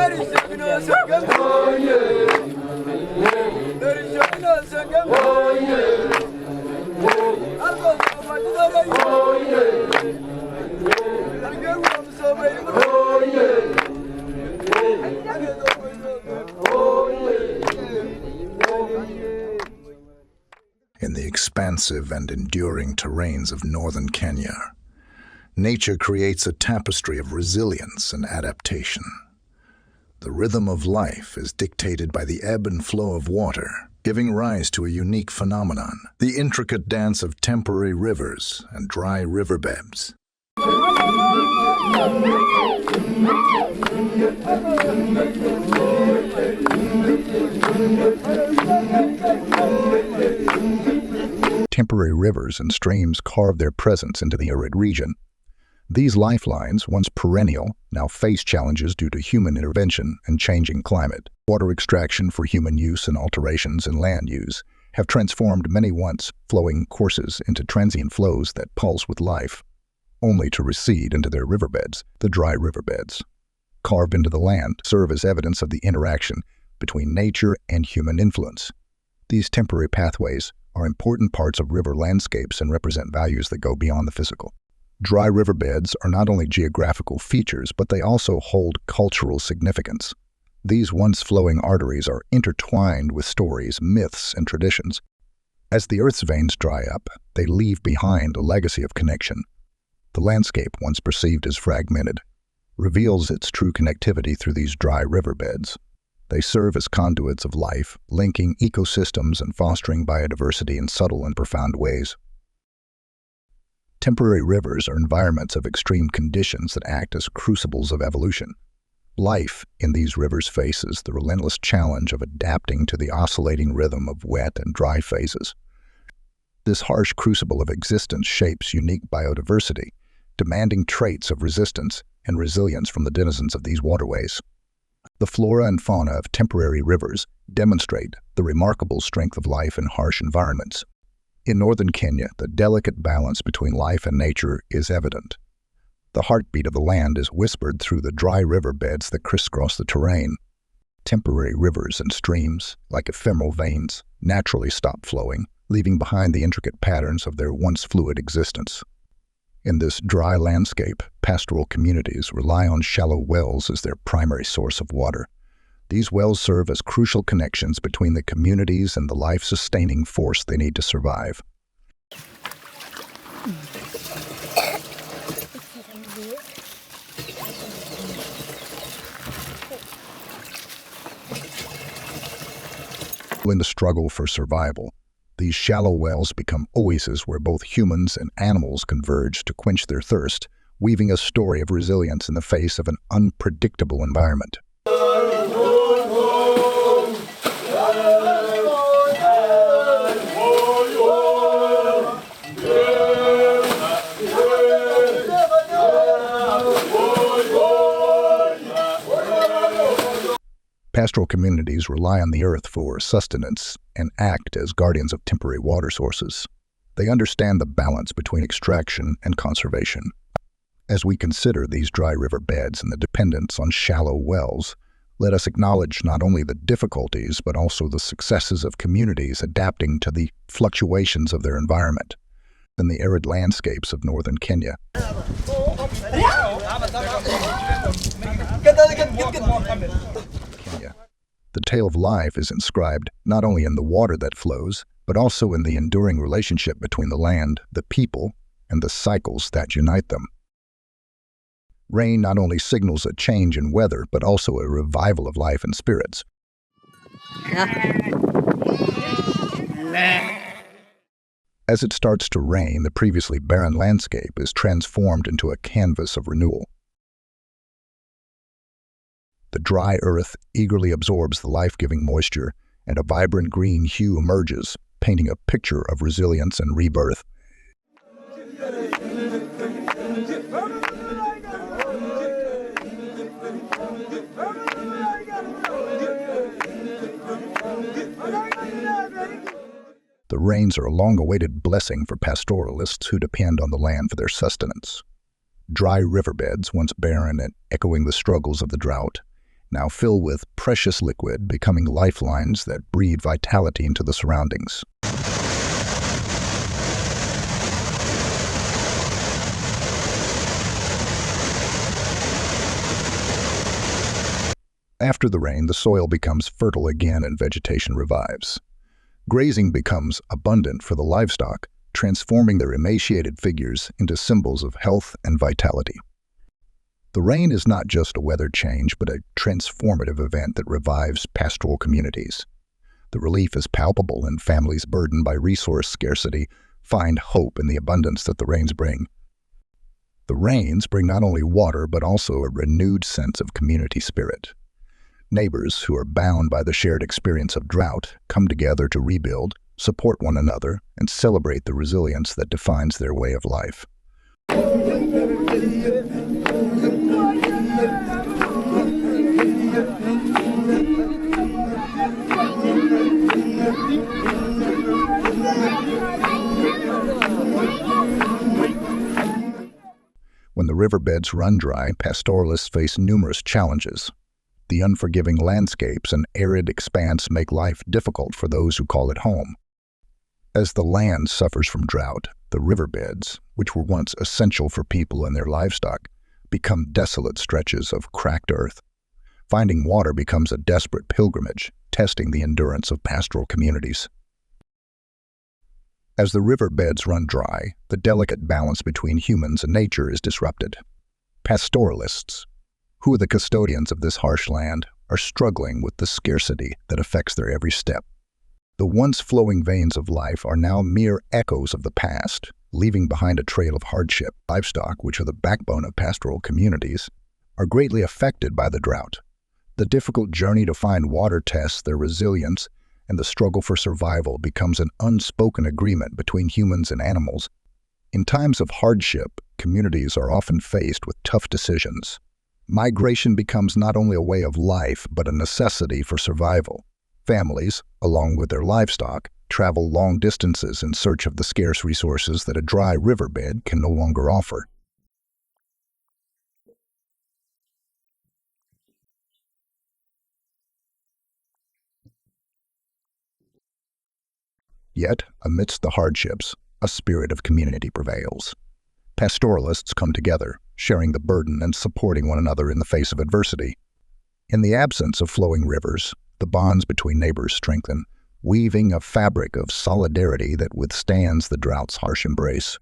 In the expansive and enduring terrains of northern Kenya, nature creates a tapestry of resilience and adaptation. The rhythm of life is dictated by the ebb and flow of water, giving rise to a unique phenomenon, the intricate dance of temporary rivers and dry riverbeds. Temporary rivers and streams carve their presence into the arid region. These lifelines, once perennial, now face challenges due to human intervention and changing climate. Water extraction for human use and alterations in land use have transformed many once flowing courses into transient flows that pulse with life, only to recede into their riverbeds, the dry riverbeds. Carved into the land, serve as evidence of the interaction between nature and human influence. These temporary pathways are important parts of river landscapes and represent values that go beyond the physical. Dry riverbeds are not only geographical features, but they also hold cultural significance. These once flowing arteries are intertwined with stories, myths, and traditions. As the Earth's veins dry up, they leave behind a legacy of connection. The landscape, once perceived as fragmented, reveals its true connectivity through these dry riverbeds. They serve as conduits of life, linking ecosystems and fostering biodiversity in subtle and profound ways. Temporary rivers are environments of extreme conditions that act as crucibles of evolution. Life in these rivers faces the relentless challenge of adapting to the oscillating rhythm of wet and dry phases. This harsh crucible of existence shapes unique biodiversity, demanding traits of resistance and resilience from the denizens of these waterways. The flora and fauna of temporary rivers demonstrate the remarkable strength of life in harsh environments. In northern Kenya, the delicate balance between life and nature is evident. The heartbeat of the land is whispered through the dry riverbeds that crisscross the terrain. Temporary rivers and streams, like ephemeral veins, naturally stop flowing, leaving behind the intricate patterns of their once fluid existence. In this dry landscape, pastoral communities rely on shallow wells as their primary source of water. These wells serve as crucial connections between the communities and the life-sustaining force they need to survive. In the struggle for survival, these shallow wells become oases where both humans and animals converge to quench their thirst, weaving a story of resilience in the face of an unpredictable environment. Pastoral communities rely on the earth for sustenance and act as guardians of temporary water sources. They understand the balance between extraction and conservation. As we consider these dry river beds and the dependence on shallow wells, let us acknowledge not only the difficulties but also the successes of communities adapting to the fluctuations of their environment. In the arid landscapes of northern Kenya, the tale of life is inscribed not only in the water that flows, but also in the enduring relationship between the land, the people, and the cycles that unite them. Rain not only signals a change in weather, but also a revival of life and spirits. As it starts to rain, the previously barren landscape is transformed into a canvas of renewal. The dry earth eagerly absorbs the life-giving moisture, and a vibrant green hue emerges, painting a picture of resilience and rebirth. The rains are a long-awaited blessing for pastoralists who depend on the land for their sustenance. Dry riverbeds, once barren and echoing the struggles of the drought, now fill with precious liquid, becoming lifelines that breathe vitality into the surroundings. After the rain, the soil becomes fertile again and vegetation revives. Grazing becomes abundant for the livestock, transforming their emaciated figures into symbols of health and vitality. The rain is not just a weather change, but a transformative event that revives pastoral communities. The relief is palpable, and families burdened by resource scarcity find hope in the abundance that the rains bring. The rains bring not only water, but also a renewed sense of community spirit. Neighbors who are bound by the shared experience of drought come together to rebuild, support one another, and celebrate the resilience that defines their way of life. When the riverbeds run dry, pastoralists face numerous challenges. The unforgiving landscapes and arid expanse make life difficult for those who call it home. As the land suffers from drought, the riverbeds, which were once essential for people and their livestock, become desolate stretches of cracked earth. Finding water becomes a desperate pilgrimage, testing the endurance of pastoral communities. As the riverbeds run dry, the delicate balance between humans and nature is disrupted. Pastoralists, who are the custodians of this harsh land, are struggling with the scarcity that affects their every step. The once flowing veins of life are now mere echoes of the past, leaving behind a trail of hardship. Livestock, which are the backbone of pastoral communities, are greatly affected by the drought. The difficult journey to find water tests their resilience, and the struggle for survival becomes an unspoken agreement between humans and animals. In times of hardship, communities are often faced with tough decisions. Migration becomes not only a way of life, but a necessity for survival. Families, along with their livestock, travel long distances in search of the scarce resources that a dry riverbed can no longer offer. Yet, amidst the hardships, a spirit of community prevails. Pastoralists come together, sharing the burden and supporting one another in the face of adversity. In the absence of flowing rivers, the bonds between neighbors strengthen, weaving a fabric of solidarity that withstands the drought's harsh embrace.